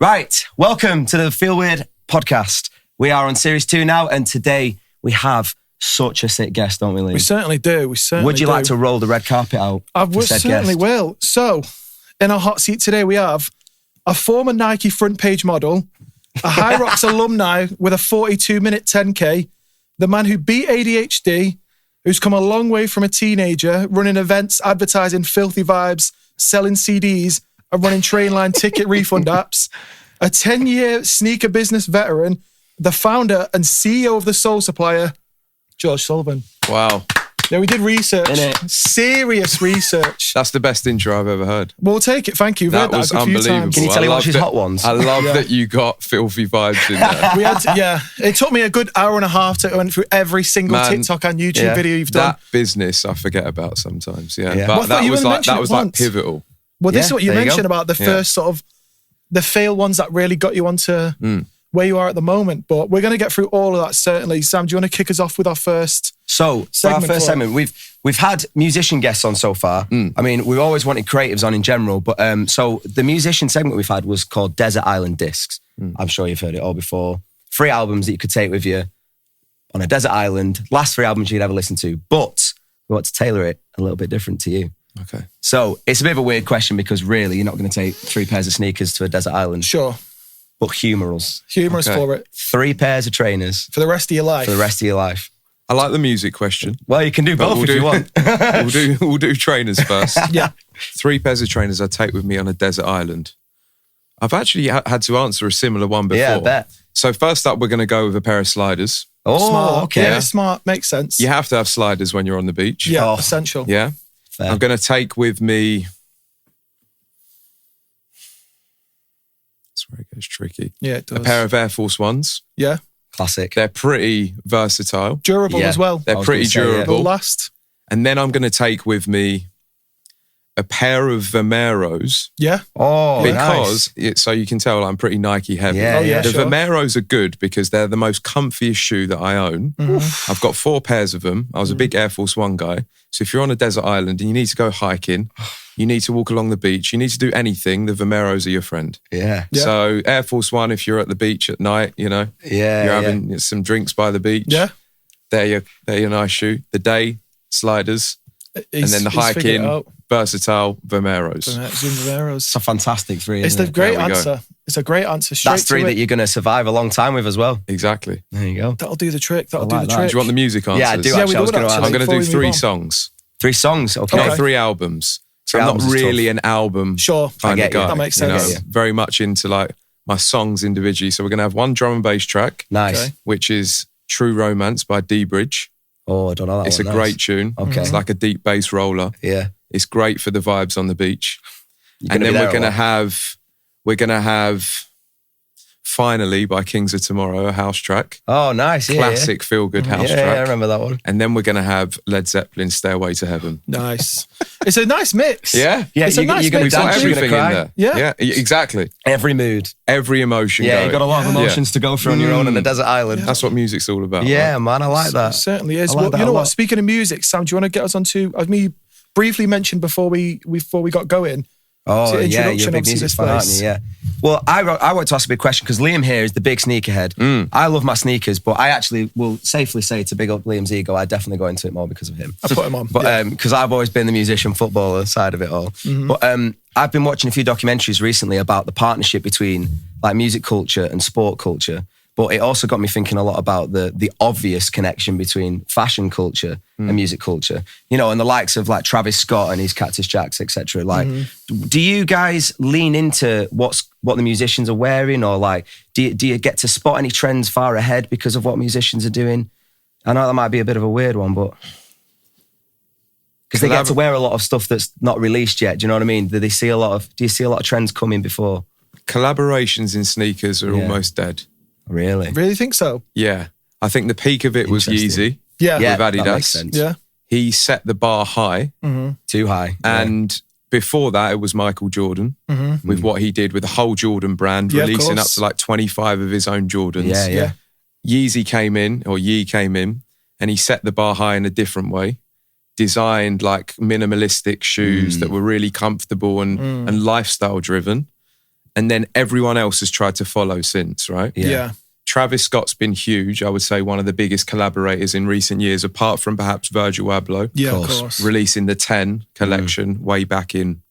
Right, welcome to the Feel Weird podcast. We are on series 2 now, and today we have such a sick guest, don't we, Liam? We certainly do. Would you like to roll the red carpet out? I certainly will. So, in our hot seat today, we have a former Nike front page model, a High Rocks alumni with a 42-minute 10K, the man who beat ADHD, who's come a long way from a teenager, running events, advertising filthy vibes, selling CDs, and running Trainline ticket refund apps, a 10-year sneaker business veteran, the founder and CEO of the Supplier, George Sullivan. Wow. Yeah, we did research. Serious research. That's the best intro I've ever heard. We'll take it. Thank you. That was unbelievable. Can you tell me what's his hot ones? I love that you got filthy vibes in there. It took me a good hour and a half to go through every single TikTok and YouTube video you've done. That business I forget about sometimes. Yeah. Yeah. But that was like pivotal. Well, this is what you mentioned about the first sort of the fail ones that really got you onto where you are at the moment. But we're going to get through all of that, certainly. Sam, do you want to kick us off with our first segment? We've had musician guests on so far. I mean, we've always wanted creatives on in general, but so the musician segment we've had was called Desert Island Discs. I'm sure you've heard it all before. 3 albums that you could take with you on a desert island. Last 3 albums you'd ever listen to, but we want to tailor it a little bit different to you. Okay. So it's a bit of a weird question because really you're not going to take 3 pairs of sneakers to a desert island. Sure. But humorous. Humorous for it. 3 pairs of trainers. For the rest of your life. For the rest of your life. I like the music question. Well, you can do both if you want. We'll do trainers first. Yeah. 3 pairs of trainers I take with me on a desert island. I've actually had to answer a similar one before. Yeah, I bet. So first up, we're going to go with a pair of sliders. Oh, smart. okay. Yeah, smart. Makes sense. You have to have sliders when you're on the beach. Yeah, essential. Yeah. Fair. I'm going to take with me... That's where it gets tricky. Yeah, it does. A pair of Air Force Ones. Yeah. Classic. They're pretty versatile. Durable as well. They're pretty durable. They'll last. And then I'm going to take with me a pair of Vomeros. Yeah. Oh, because so you can tell I'm pretty Nike heavy. Yeah, the sure. Vomeros are good because they're the most comfiest shoe that I own. I've got 4 pairs of them. I was a big Air Force One guy. So if you're on a desert island and you need to go hiking, you need to walk along the beach, you need to do anything, the Vomeros are your friend. Yeah. So Air Force One, if you're at the beach at night, you know, you're having some drinks by the beach. Yeah. They're your nice shoe. The day, sliders. And then the hiking, versatile Vomeros. It's a fantastic 3. It's a great answer. It's a great answer. That's 3 that you're going to survive a long time with as well. Exactly. There you go. That'll do the trick. Do you want the music answers? Yeah, I do. Actually, I'm going to do 3 songs. 3 songs. Okay. Not 3 albums. So I'm not really an album kind of guy. That makes sense. You know, very much into like my songs individually. So we're going to have 1 drum and bass track. Nice. Which is True Romance by D Bridge. Oh, I don't know that It's one. a great tune. Okay. It's like a deep bass roller. Yeah. It's great for the vibes on the beach. And then we're going to have Finally by Kings of Tomorrow, a house track. Oh, nice. Yeah, classic feel-good house track. Yeah, I remember that one. And then we're going to have Led Zeppelin, Stairway to Heaven. Nice. It's a nice mix. Yeah. Yeah, it's a nice mix. We've got everything in there. Yeah. Exactly. Every mood. Every emotion. Yeah, going. you've got a lot of emotions to go through on your own on a desert island. That's what music's all about. Yeah, man, I like that. It certainly is. Like Well, you know what? Speaking of music, Sam, do you want to get us onto, as me briefly mentioned before we got going, Oh, yeah, you're a introduction big of music this fan, aren't place. you? Yeah. Well, I want to ask a big question because Liam here is the big sneakerhead. I love my sneakers, but I actually will safely say to big up Liam's ego, I definitely go into it more because of him. I put him on. But because I've always been the musician, footballer side of it all. But I've been watching a few documentaries recently about the partnership between like music culture and sport culture. But it also got me thinking a lot about the obvious connection between fashion culture and music culture. You know, and the likes of like Travis Scott and his Cactus Jacks, etc. Like, do you guys lean into what the musicians are wearing, or like, do you get to spot any trends far ahead because of what musicians are doing? I know that might be a bit of a weird one, but because they get to wear a lot of stuff that's not released yet. Do you know what I mean? Do you see a lot of trends coming before? Collaborations in sneakers are almost dead. Really? Really think so? Yeah. I think the peak of it was Yeezy. Yeah. With Adidas. That makes sense. Yeah. He set the bar high. Too high. And before that, it was Michael Jordan with what he did with the whole Jordan brand, releasing up to like 25 of his own Jordans. Yeah. Yee came in, and he set the bar high in a different way. Designed like minimalistic shoes that were really comfortable and lifestyle driven. And then everyone else has tried to follow since, right? Yeah. Travis Scott's been huge. I would say one of the biggest collaborators in recent years, apart from perhaps Virgil Abloh. Yeah, of course. Releasing the 10 collection way back in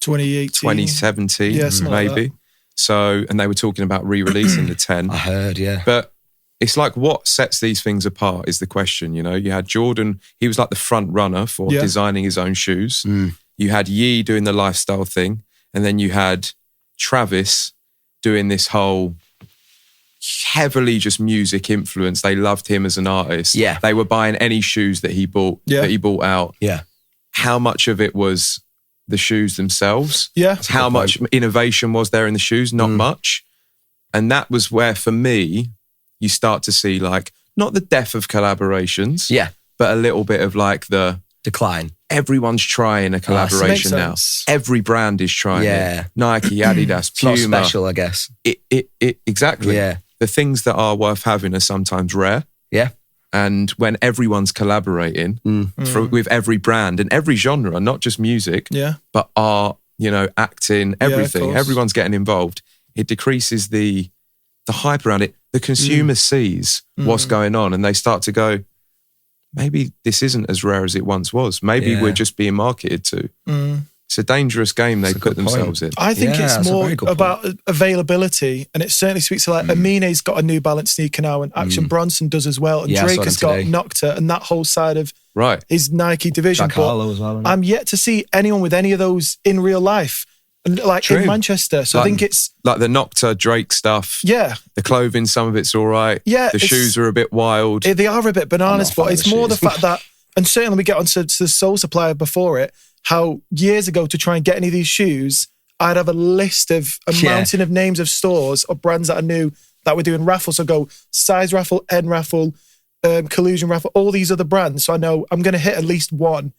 2018. 2017, something maybe. like that. So, and they were talking about re-releasing the 10. I heard, yeah. But it's like, what sets these things apart is the question, you know? You had Jordan, he was like the front runner for designing his own shoes. You had Ye doing the lifestyle thing. And then you had Travis doing this whole heavily just music influence. They loved him as an artist. Yeah. They were buying any shoes that he bought out. Yeah. How much of it was the shoes themselves? Yeah. How much innovation was there in the shoes? Not much. And that was where, for me, you start to see like, not the death of collaborations, but a little bit of like the decline. Everyone's trying a collaboration now. Every brand is trying it. Nike, Adidas, Puma. It's not special, I guess. Exactly. Yeah. The things that are worth having are sometimes rare. Yeah. And when everyone's collaborating with every brand and every genre, not just music, but art, you know, acting, everything, everyone's getting involved, it decreases the hype around it. The consumer sees what's going on and they start to go, maybe this isn't as rare as it once was. Maybe we're just being marketed to. It's a dangerous game they put themselves in. I think it's more about availability, and it certainly speaks to like Amine's got a New Balance sneaker now, and Action Bronson does as well, and Drake has got Nocta and that whole side of his Nike division. Jack Harlow as well. I'm yet to see anyone with any of those in real life, like in Manchester. So I think it's like the Nocta Drake stuff. Yeah, the clothing, some of it's all right. Yeah, the shoes are a bit wild. They are a bit bananas, but it's more the fact that, and certainly we get onto the Soul Supplier before it. How years ago to try and get any of these shoes, I'd have a list of a mountain of names of stores or brands that I knew that were doing raffles. So go size raffle, N raffle, collusion raffle, all these other brands. So I know I'm going to hit at least one.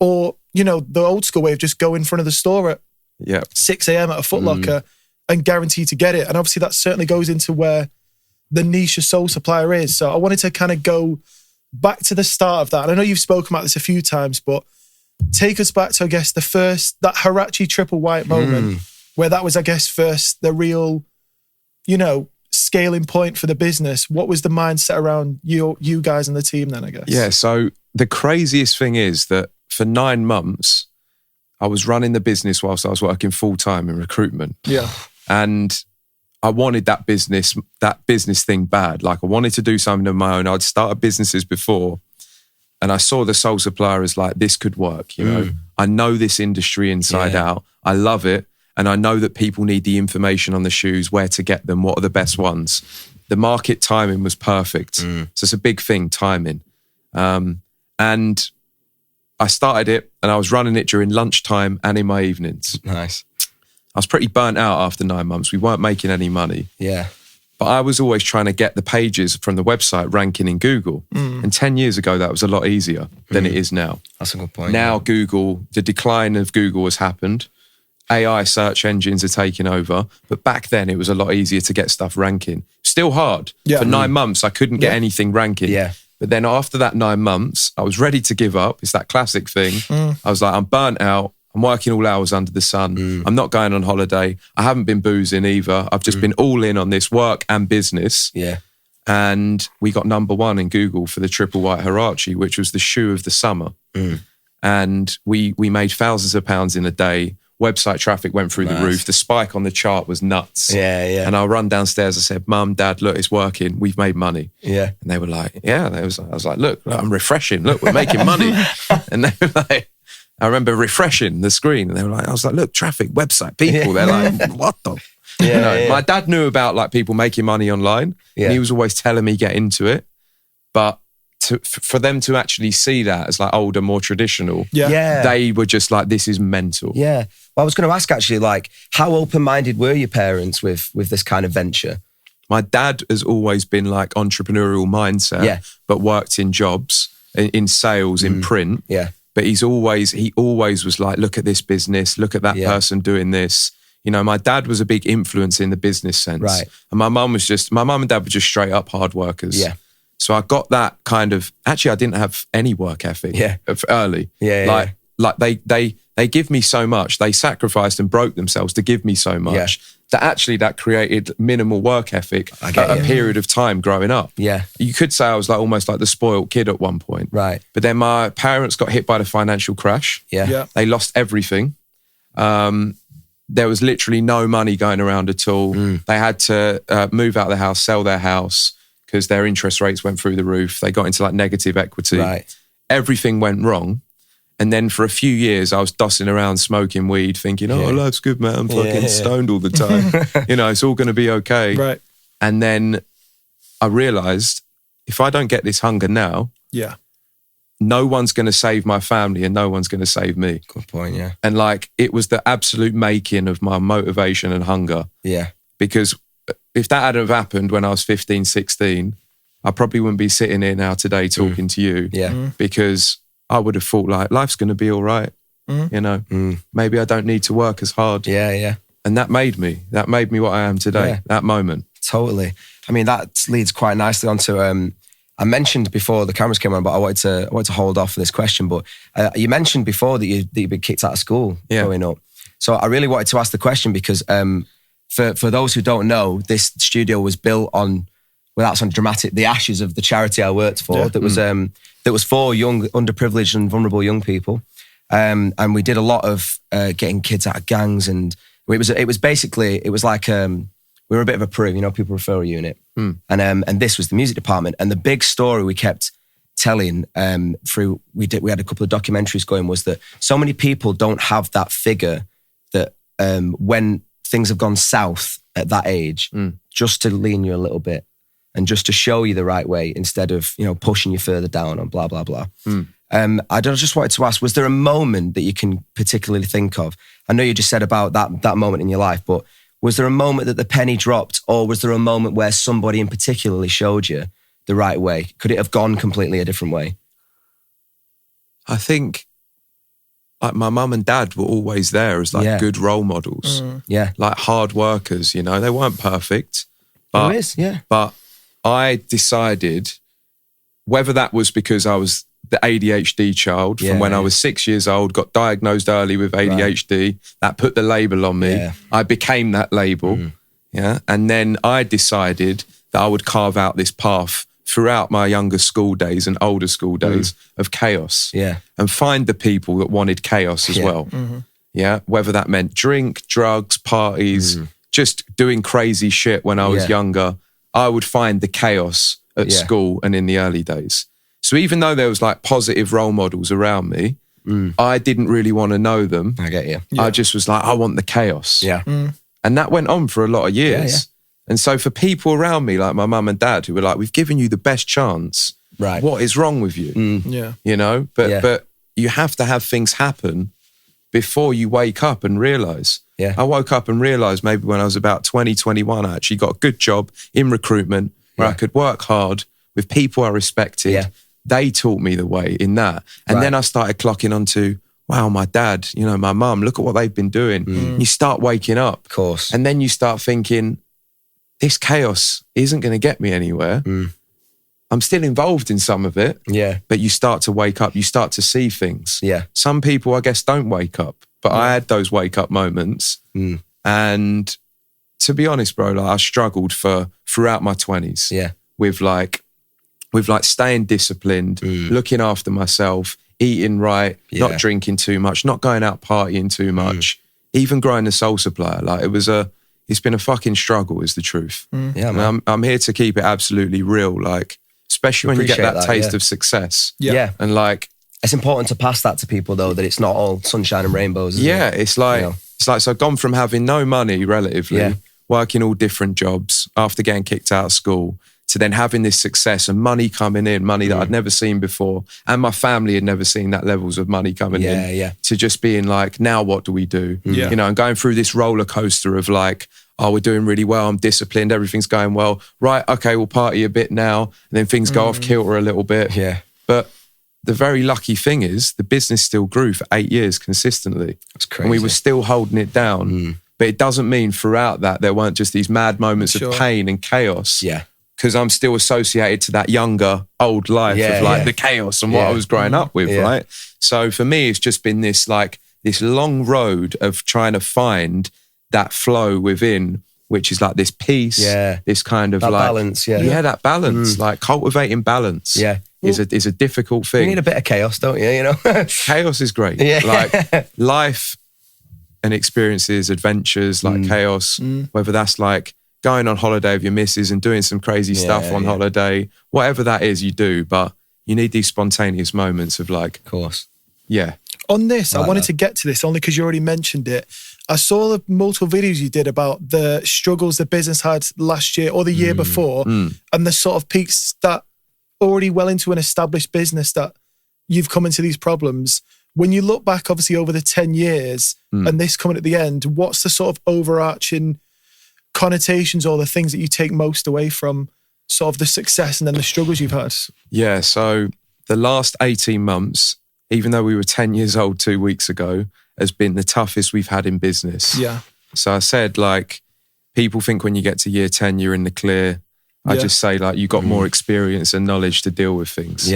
Or, you know, the old school way of just go in front of the store at 6 a.m. at a Foot Locker and guarantee to get it. And obviously that certainly goes into where the niche of Soul Supplier is. So I wanted to kind of go back to the start of that. And I know you've spoken about this a few times, but take us back to, I guess, that Huarache triple white moment where that was, I guess, first the real, you know, scaling point for the business. What was the mindset around you guys and the team then, I guess? Yeah, so the craziest thing is that for 9 months, I was running the business whilst I was working full-time in recruitment. Yeah. And I wanted that business thing bad. Like I wanted to do something of my own. I'd started businesses before. And I saw the Soul Supplier as like, this could work, you know. I know this industry inside out. I love it. And I know that people need the information on the shoes, where to get them, what are the best ones. The market timing was perfect. So it's a big thing, timing. And I started it and I was running it during lunchtime and in my evenings. Nice. I was pretty burnt out after 9 months. We weren't making any money. Yeah. But I was always trying to get the pages from the website ranking in Google. And 10 years ago, that was a lot easier than it is now. That's a good point. Now Google, the decline of Google has happened. AI search engines are taking over. But back then, it was a lot easier to get stuff ranking. Still hard. For 9 months, I couldn't get anything ranking. Yeah. But then after that 9 months, I was ready to give up. It's that classic thing. I was like, I'm burnt out. I'm working all hours under the sun. I'm not going on holiday. I haven't been boozing either. I've just been all in on this work and business. Yeah. And we got #1 in Google for the triple white Huarache, which was the shoe of the summer. And we made thousands of pounds in a day. Website traffic went through the roof. The spike on the chart was nuts. Yeah, yeah. And I run downstairs. I said, Mum, Dad, look, it's working. We've made money. Yeah. And they were like, yeah. I was like, look, I'm refreshing. Look, we're making money. And they were like, I remember refreshing the screen and they were like, I was like, look, traffic, website, people. They're like, what the? My dad knew about like people making money online. And he was always telling me get into it. But for them to actually see that as like older, more traditional, they were just like, this is mental. Yeah. Well, I was going to ask actually, like, how open-minded were your parents with this kind of venture? My dad has always been like entrepreneurial mindset, but worked in jobs, in sales, in print. Yeah. But he always was like, look at this business, look at that person doing this. You know, my dad was a big influence in the business sense. Right. And my mum and dad were just straight up hard workers. Yeah. So I got that kind of, actually I didn't have any work ethic early. Like they give me so much. They sacrificed and broke themselves to give me so much. that created minimal work ethic at a period of time growing up. Yeah. You could say I was like almost like the spoiled kid at one point. Right. But then my parents got hit by the financial crash. Yeah. They lost everything. There was literally no money going around at all. They had to move out of the house, sell their house because their interest rates went through the roof. They got into like negative equity. Right. Everything went wrong. And then for a few years, I was dossing around smoking weed thinking, life's good, man. I'm fucking stoned all the time. It's all going to be okay. Right. And then I realised if I don't get this hunger now, no one's going to save my family and no one's going to save me. Good point, yeah. And like, it was the absolute making of my motivation and hunger. Yeah. Because if that hadn't have happened when I was 15, 16, I probably wouldn't be sitting here now today talking to you. Yeah. Because I would have thought like, life's going to be all right. Maybe I don't need to work as hard. Yeah. And that made me what I am today, that moment. Totally. I mean, that leads quite nicely onto, I mentioned before the cameras came on, but I wanted to hold off for this question. But you mentioned before that you'd been kicked out of school growing up. So I really wanted to ask the question because for those who don't know, this studio was built on, without sounding dramatic, the ashes of the charity I worked for. That was for young, underprivileged and vulnerable young people. And we did a lot of getting kids out of gangs, and it was like we were a bit of a Peru, people referral unit. And this was the music department. And the big story we kept telling we had a couple of documentaries going was that so many people don't have that figure that when things have gone south at that age, just to lean you a little bit and just to show you the right way instead of, pushing you further down and blah, blah, blah. I just wanted to ask, was there a moment that you can particularly think of? I know you just said about that moment in your life, but was there a moment that the penny dropped, or was there a moment where somebody in particularly showed you the right way? Could it have gone completely a different way? I think like my mum and dad were always there as like good role models. Like hard workers, they weren't perfect. But, but I decided, whether that was because I was the ADHD child from when I was 6 years old, got diagnosed early with ADHD, that put the label on me. I became that label. And then I decided that I would carve out this path throughout my younger school days and older school days of chaos. And find the people that wanted chaos as well. Whether that meant drink, drugs, parties, just doing crazy shit when I was younger, I would find the chaos at school and in the early days. So even though there was like positive role models around me, I didn't really want to know them. I get you. I just was like, I want the chaos. And that went on for a lot of years. And so for people around me, like my mum and dad, who were like, we've given you the best chance. Right. What is wrong with you? But you have to have things happen before you wake up and realise. I woke up and realised maybe when I was about 20, 21, I actually got a good job in recruitment where I could work hard with people I respected. They taught me the way in that. And then I started clocking onto, wow, my dad, my mum, look at what they've been doing. You start waking up. Of course. And then you start thinking, this chaos isn't going to get me anywhere. I'm still involved in some of it. But you start to wake up. You start to see things. Some people, I guess, don't wake up. But I had those wake up moments. And to be honest, bro, like I struggled throughout my 20s with staying disciplined, looking after myself, eating right, not drinking too much, not going out partying too much, even growing the Soul Supplier. Like it's been a fucking struggle is the truth. Man. I'm here to keep it absolutely real. Like, especially when you get that taste of success. And like, it's important to pass that to people though, that it's not all sunshine and rainbows. It's like, so I've gone from having no money relatively, working all different jobs after getting kicked out of school, to then having this success and money coming in, money that I'd never seen before. And my family had never seen that levels of money coming in. To just being like, now what do we do? And going through this roller coaster of like, oh, we're doing really well, I'm disciplined, everything's going well. Right, okay, we'll party a bit now. And then things go off kilter a little bit. But the very lucky thing is the business still grew for 8 years consistently. That's crazy. And we were still holding it down. But it doesn't mean throughout that there weren't just these mad moments of pain and chaos. Because I'm still associated to that younger, old life of like the chaos and what I was growing up with, right? So for me, it's just been this long road of trying to find that flow within, which is like this peace, this kind of that like balance, that balance, like cultivating balance, is a difficult thing. You need a bit of chaos, don't you? You know, chaos is great. Like life and experiences, adventures, like chaos, whether that's like going on holiday with your missus and doing some crazy stuff on holiday, whatever that is, you do. But you need these spontaneous moments of like, of course, On this, I wanted to get to this only because you already mentioned it. I saw the multiple videos you did about the struggles the business had last year or the year before, and the sort of peaks that already well into an established business that you've come into these problems. When you look back, obviously, over the 10 years and this coming at the end, what's the sort of overarching connotations or the things that you take most away from sort of the success and then the struggles you've had? Yeah, so the last 18 months, even though we were 10 years old 2 weeks ago, has been the toughest we've had in business. Yeah. So I said, like, people think when you get to year 10, you're in the clear. I just say, like, you got more experience and knowledge to deal with things.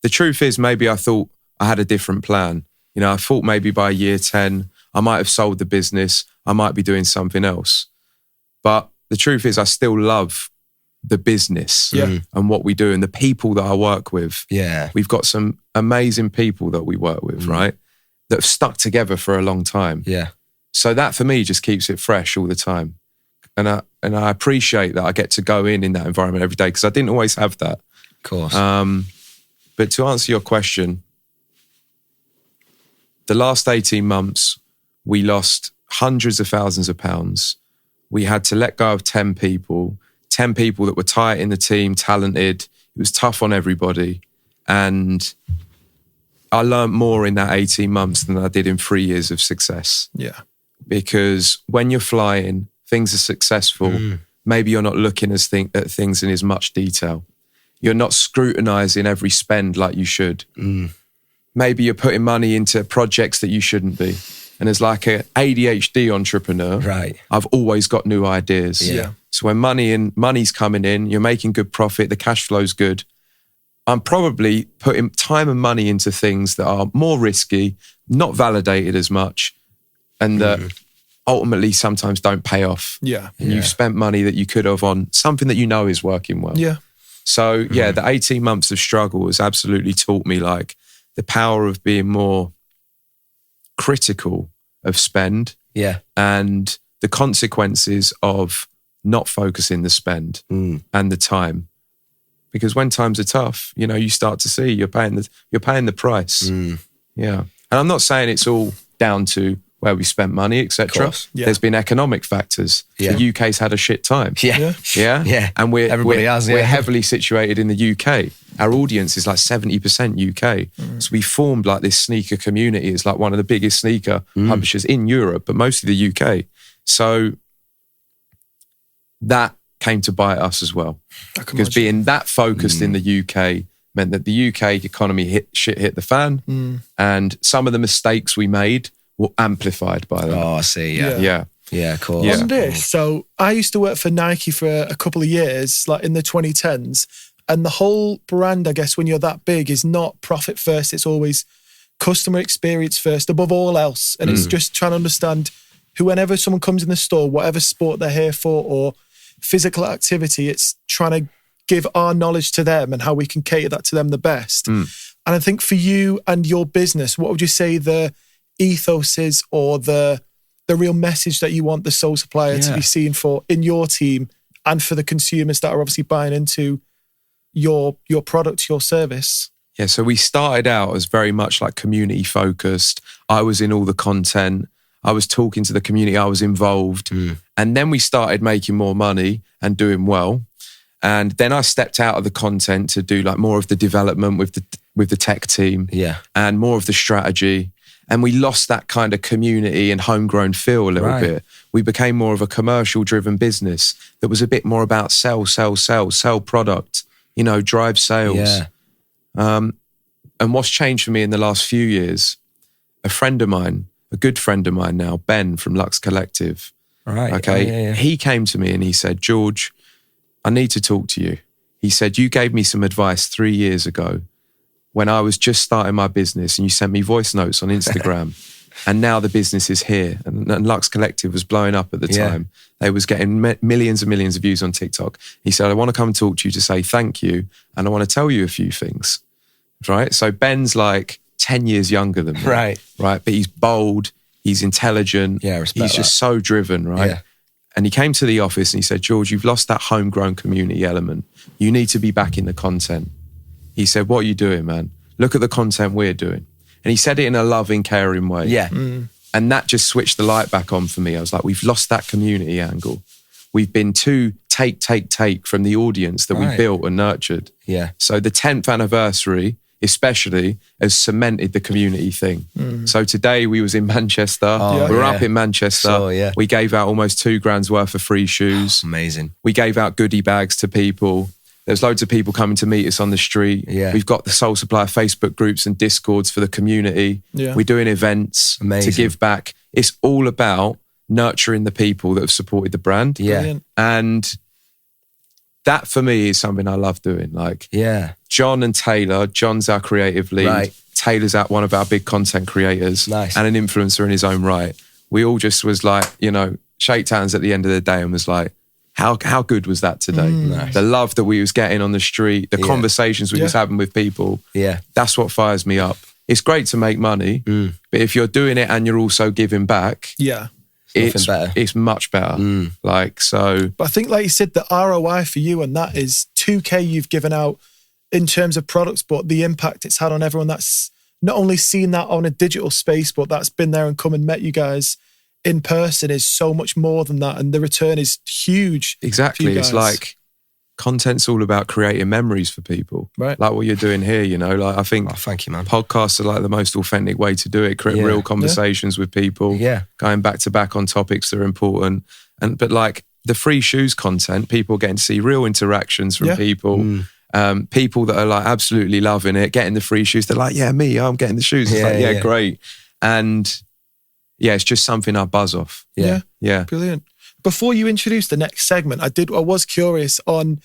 The truth is, maybe I thought I had a different plan. You know, I thought maybe by year 10, I might have sold the business. I might be doing something else. But the truth is, I still love the business and what we do and the people that I work with. Yeah. We've got some amazing people that we work with, right? That have stuck together for a long time. Yeah. So that for me just keeps it fresh all the time. And I appreciate that I get to go in that environment every day because I didn't always have that. Of course. But to answer your question, the last 18 months, we lost hundreds of thousands of pounds. We had to let go of 10 people that were tight in the team, talented. It was tough on everybody. And I learned more in that 18 months than I did in 3 years of success. Yeah. Because when you're flying, things are successful. Maybe you're not looking at things in as much detail. You're not scrutinizing every spend like you should. Maybe you're putting money into projects that you shouldn't be. And as like an ADHD entrepreneur, I've always got new ideas. Yeah. So when money's coming in, you're making good profit, the cash flow's good. I'm probably putting time and money into things that are more risky, not validated as much, and that ultimately sometimes don't pay off. Yeah. And you've spent money that you could have on something that you know is working well. Yeah. So the 18 months of struggle has absolutely taught me like the power of being more critical of spend and the consequences of not focusing the spend and the time. Because when times are tough, you know, you start to see you're paying the price. Yeah. And I'm not saying it's all down to where we spent money, etc. There's been economic factors. The UK's had a shit time. And we're heavily situated in the UK. Our audience is like 70% UK. So we formed like this sneaker community. It's like one of the biggest sneaker publishers in Europe, but mostly the UK. So that came to bite us as well. Because being that focused in the UK meant that the UK economy hit the fan, and some of the mistakes we made were amplified by that. Oh, I see. Yeah, of course. On this, so I used to work for Nike for a couple of years, like in the 2010s, and the whole brand, I guess, when you're that big, is not profit first. It's always customer experience first, above all else. And it's just trying to understand whenever someone comes in the store, whatever sport they're here for or physical activity, it's trying to give our knowledge to them and how we can cater that to them the best. And I think for you and your business, what would you say the ethos is or the real message that you want the Soul Supplier to be seen for in your team and for the consumers that are obviously buying into your product, your service? Yeah, so we started out as very much like community focused. I was in all the content. I was talking to the community. I was involved. And then we started making more money and doing well. And then I stepped out of the content to do like more of the development with the tech team and more of the strategy. And we lost that kind of community and homegrown feel a little bit. We became more of a commercial driven business that was a bit more about sell product, you know, drive sales. And what's changed for me in the last few years, a good friend of mine now, Ben from Lux Collective. He came to me and he said, George, I need to talk to you. He said, you gave me some advice 3 years ago when I was just starting my business and you sent me voice notes on Instagram And now the business is here. And Lux Collective was blowing up at the time. They was getting millions and millions of views on TikTok. He said, I want to come and talk to you to say thank you. And I want to tell you a few things. Right? So Ben's like 10 years younger than me. Right. But he's bold. He's intelligent. Yeah, respect He's just so driven, right? Yeah. And he came to the office and he said, George, you've lost that homegrown community element. You need to be back in the content. He said, what are you doing, man? Look at the content we're doing. And he said it in a loving, caring way. Yeah. And that just switched the light back on for me. I was like, we've lost that community angle. We've been too take from the audience that we built and nurtured. Yeah. So the 10th anniversary, especially, has cemented the community thing. So today we was in Manchester. We're up in Manchester. So, We gave out almost £2,000 worth of free shoes. Amazing. We gave out goodie bags to people. There's loads of people coming to meet us on the street. Yeah. We've got the Supplier Facebook groups and Discords for the community. Yeah. We're doing events to give back. It's all about nurturing the people that have supported the brand. Yeah. Brilliant. And that for me is something I love doing. Like John and Taylor, John's our creative lead. Right. Taylor's one of our big content creators. Nice. And an influencer in his own right. We all just was like, shake hands at the end of the day and was like, how good was that today? Nice. The love that we was getting on the street, the conversations we was having with people. Yeah. That's what fires me up. It's great to make money, but if you're doing it and you're also giving back, it's much better. But I think, like you said, the ROI for you and that is $2,000 you've given out in terms of products, but the impact it's had on everyone that's not only seen that on a digital space, but that's been there and come and met you guys in person is so much more than that. And the return is huge. Exactly. It's like content's all about creating memories for people. Right. Like what you're doing here, like I think thank you, man. Podcasts are like the most authentic way to do it. Create real conversations with people. Yeah. Going back to back on topics that are important. But like the free shoes content, people getting to see real interactions from people. People that are like absolutely loving it, getting the free shoes. They're like, I'm getting the shoes. It's great. And it's just something I buzz off. Yeah. Brilliant. Before you introduce the next segment, I was curious on,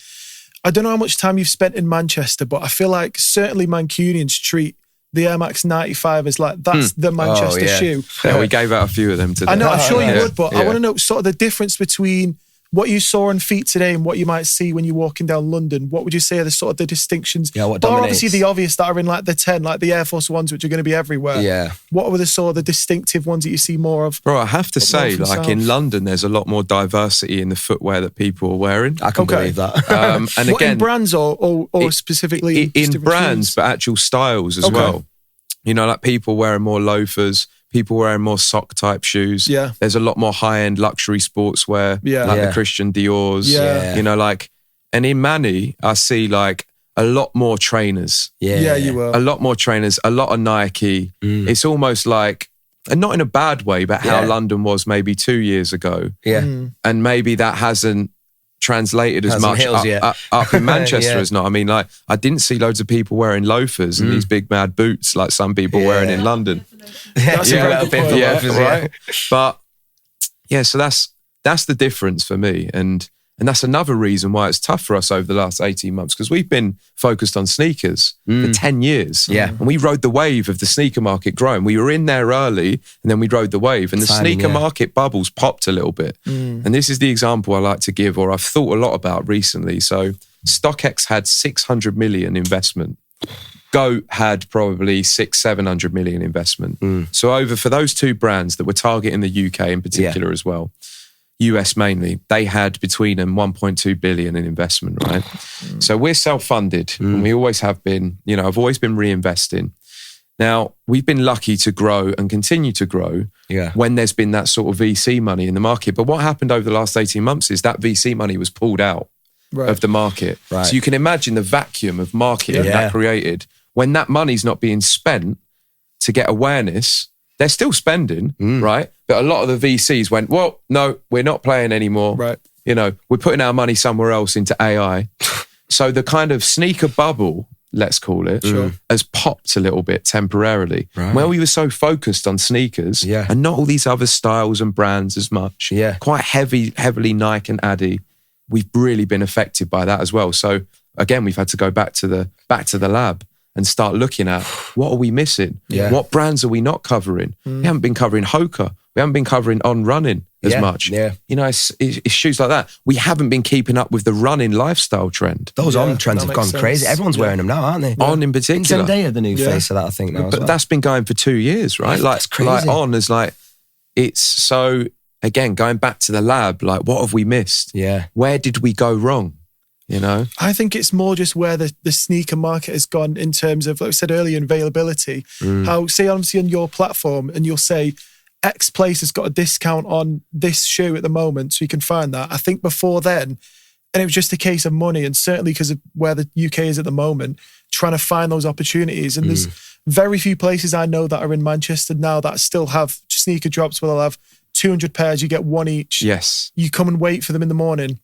I don't know how much time you've spent in Manchester, but I feel like certainly Mancunians treat the Air Max 95 as like, that's the Manchester shoe. Yeah, we gave out a few of them today. I know, I'm sure you would, but I want to know sort of the difference between what you saw on feet today and what you might see when you're walking down London. What would you say are the sort of the distinctions? Yeah, what Bar dominates? obviously the obvious that are in like the 10, like the Air Force Ones, which are going to be everywhere. Yeah. What were the sort of the distinctive ones that you see more of? Bro, I have to say, like in London, there's a lot more diversity in the footwear that people are wearing. I can believe that. And what, again, in brands or specifically? In brands, shoes? but actual styles as well. Like people wearing more loafers, people wearing more sock type shoes. Yeah. There's a lot more high end luxury sportswear, like the Christian Dior's. And in Manny, I see like a lot more trainers. Yeah, you will. A lot more trainers, a lot of Nike. It's almost like, and not in a bad way, but how London was maybe 2 years ago. Yeah. And maybe that hasn't translated as much up in Manchester as not. I mean, like, I didn't see loads of people wearing loafers and these big mad boots like some people wearing in London. That's a very good point. Right. But so that's the difference for me. And that's another reason why it's tough for us over the last 18 months, because we've been focused on sneakers for 10 years. Yeah. And we rode the wave of the sneaker market growing. We were in there early and then we rode the wave, and the sneaker market bubbles popped a little bit. And this is the example I like to give, or I've thought a lot about recently. So StockX had 600 million investment. Goat had probably 600-700 million investment. So for those two brands that were targeting the UK in particular as well, US mainly, they had between them 1.2 billion in investment, right? So we're self-funded and we always have been. I've always been reinvesting. Now, we've been lucky to grow and continue to grow when there's been that sort of VC money in the market. But what happened over the last 18 months is that VC money was pulled out of the market. Right. So you can imagine the vacuum of market that created. When that money's not being spent to get awareness, they're still spending, right? But a lot of the VCs went, well, no, we're not playing anymore. Right. We're putting our money somewhere else into AI. So the kind of sneaker bubble, let's call it, has popped a little bit temporarily. Right. Where we were so focused on sneakers and not all these other styles and brands as much. Yeah. Quite heavily Nike and Adi. We've really been affected by that as well. So again, we've had to go back to the lab and start looking at what are we missing? Yeah. What brands are we not covering? We haven't been covering Hoka. We haven't been covering On Running as much. Yeah. You know, it's shoes like that. We haven't been keeping up with the running lifestyle trend. Those On trends have gone crazy. Everyone's wearing them now, aren't they? On in particular. Zendaya, the new face of that, I think now. But that's been going for 2 years, right? That's crazy. Like On is like, it's so, again, going back to the lab, like what have we missed? Yeah. Where did we go wrong? You know? I think it's more just where the sneaker market has gone in terms of, like I said earlier, availability. How, say, obviously on your platform, and you'll say, X place has got a discount on this shoe at the moment, so you can find that. I think before then, and it was just a case of money, and certainly because of where the UK is at the moment, trying to find those opportunities. And there's very few places I know that are in Manchester now that still have sneaker drops where they'll have 200 pairs, you get one each. Yes. You come and wait for them in the morning,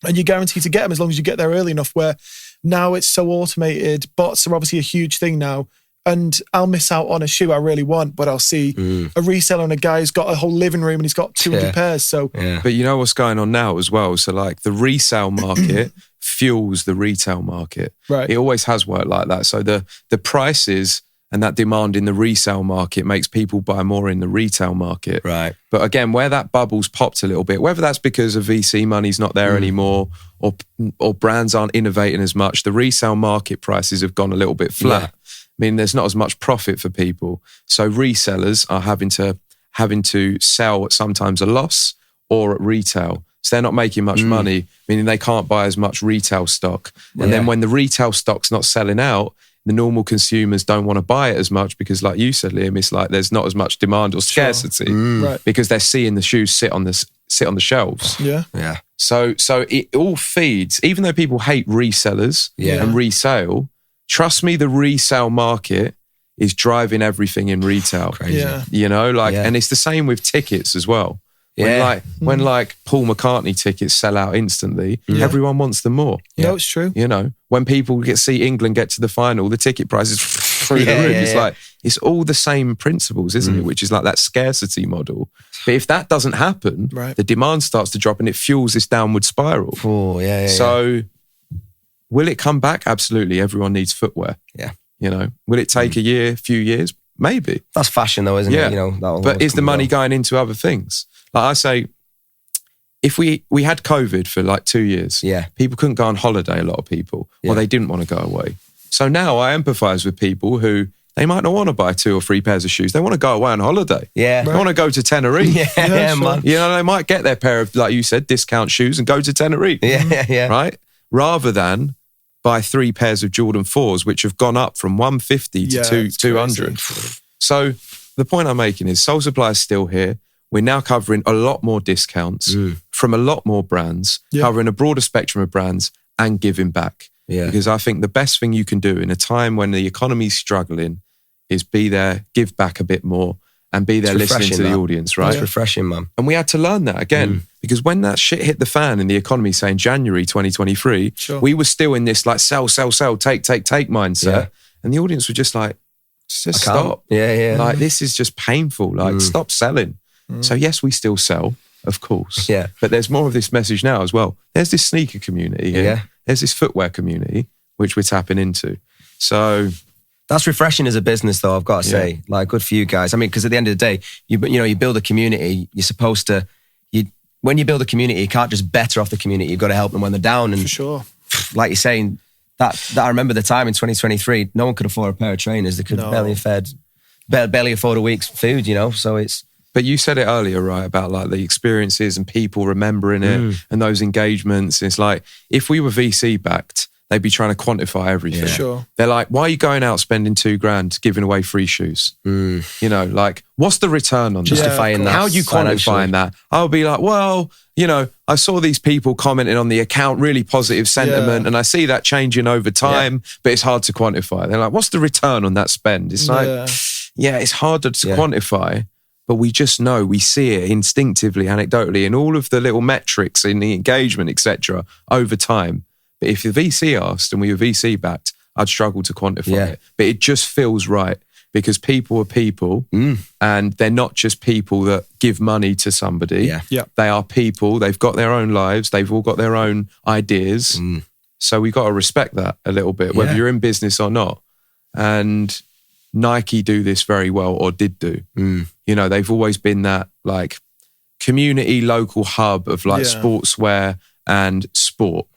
and you're guaranteed to get them as long as you get there early enough, where now it's so automated. Bots are obviously a huge thing now. And I'll miss out on a shoe I really want, but I'll see a reseller and a guy who's got a whole living room and he's got 200 pairs. So, But you know what's going on now as well? So like the resale market fuels the retail market. Right. It always has worked like that. So the prices and that demand in the resale market makes people buy more in the retail market. Right. But again, where that bubble's popped a little bit, whether that's because of VC money's not there anymore or brands aren't innovating as much, the resale market prices have gone a little bit flat. Yeah. I mean, there's not as much profit for people. So resellers are having to sell at sometimes a loss or at retail. So they're not making much money, meaning they can't buy as much retail stock. And then when the retail stock's not selling out, the normal consumers don't want to buy it as much because, like you said, Liam, it's like there's not as much demand or scarcity because they're seeing the shoes sit on the shelves. yeah. Yeah. So it all feeds, even though people hate resellers and resale, trust me, the resale market is driving everything in retail. Crazy. Yeah. You know, like, and it's the same with tickets as well. When like Paul McCartney tickets sell out instantly, everyone wants them more. No, it's true. You know, when people see England get to the final, the ticket prices through the roof. It's like, it's all the same principles, isn't it? Which is like that scarcity model. But if that doesn't happen, the demand starts to drop and it fuels this downward spiral. Oh, yeah. So will it come back? Absolutely. Everyone needs footwear. Yeah. You know, will it take a few years? Maybe. That's fashion though, isn't it? You know, but is the money going into other things? Like I say, if we had COVID for like 2 years, people couldn't go on holiday, a lot of people, or they didn't want to go away. So now I empathise with people who, they might not want to buy 2 or 3 pairs of shoes. They want to go away on holiday. Yeah. They want to go to Tenerife. Man. You know, they might get their pair of, like you said, discount shoes and go to Tenerife. Yeah. Right? Rather than buy 3 pairs of Jordan 4s, which have gone up from 150 to 200. So the point I'm making is Soul Supply is still here. We're now covering a lot more discounts from a lot more brands, covering a broader spectrum of brands and giving back. Yeah. Because I think the best thing you can do in a time when the economy's struggling is be there, give back a bit more and be there listening to the audience, right? It's refreshing, man. And we had to learn that again because when that shit hit the fan in the economy, say in January 2023, we were still in this like sell, take mindset. Yeah. And the audience were just like, just stop. Yeah. Like this is just painful. Like stop selling. So yes, we still sell, of course. Yeah. But there's more of this message now as well. There's this sneaker community. Yeah. There's this footwear community, which we're tapping into. So that's refreshing as a business though, I've got to say. Like good for you guys. I mean, because at the end of the day, you build a community, you're supposed to, when you build a community, you can't just better off the community. You've got to help them when they're down. And for sure. Like you're saying, that I remember the time in 2023, no one could afford a pair of trainers. They could barely afford a week's food, you know? So it's... But you said it earlier, right, about like the experiences and people remembering it and those engagements. It's like, if we were VC backed, they'd be trying to quantify everything. Yeah. Sure. They're like, why are you going out spending $2,000 giving away free shoes? You know, like, what's the return on justifying that? How are you quantifying that? I'll be like, well, you know, I saw these people commenting on the account, really positive sentiment, and I see that changing over time, but it's hard to quantify. They're like, what's the return on that spend? It's like, it's harder to quantify. But we just know, we see it instinctively, anecdotally, in all of the little metrics in the engagement, etc., over time. But if the VC asked and we were VC backed, I'd struggle to quantify it. But it just feels right because people are people and they're not just people that give money to somebody. They are people. They've got their own lives. They've all got their own ideas. So we've got to respect that a little bit, whether you're in business or not. And Nike do this very well, or did do. You know, they've always been that like community local hub of like sportswear and sport.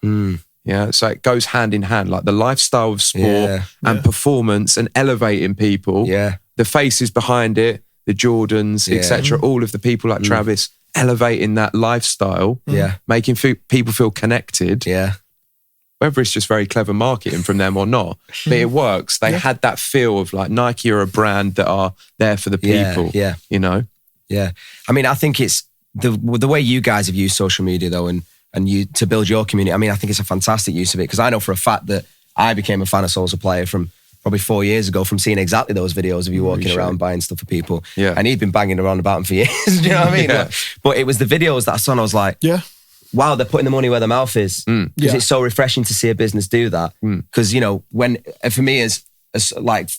Yeah, so it goes hand in hand, like the lifestyle of sport and performance and elevating people. Yeah. The faces behind it, the Jordans, etc. All of the people like Travis elevating that lifestyle. Yeah. Making people feel connected. Yeah. Whether it's just very clever marketing from them or not, but it works. They had that feel of like Nike are a brand that are there for the people. Yeah. You know? Yeah. I mean, I think it's the way you guys have used social media though, and you to build your community. I mean, I think it's a fantastic use of it, because I know for a fact that I became a fan of Supplier from probably 4 years ago, from seeing exactly those videos of you walking around buying stuff for people. Yeah. And he'd been banging around about them for years. Do you know what I mean? Yeah. But it was the videos that I saw and I was like, wow, they're putting the money where their mouth is. Because it's so refreshing to see a business do that. Because, you know, for me as like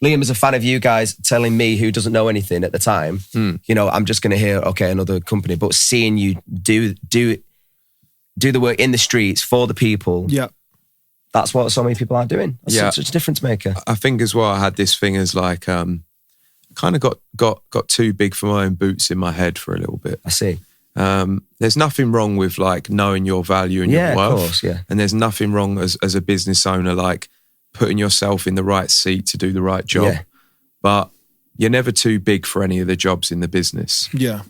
Liam is a fan of you guys telling me, who doesn't know anything at the time, you know, I'm just going to hear, okay, another company, but seeing you do the work in the streets for the people. Yeah. That's what so many people aren't doing. That's such a difference maker. I think as well, I had this thing as like, kind of got too big for my own boots in my head for a little bit. I see. There's nothing wrong with like knowing your value and your worth. Of course, yeah. And there's nothing wrong as a business owner, like putting yourself in the right seat to do the right job. Yeah. But you're never too big for any of the jobs in the business. Yeah.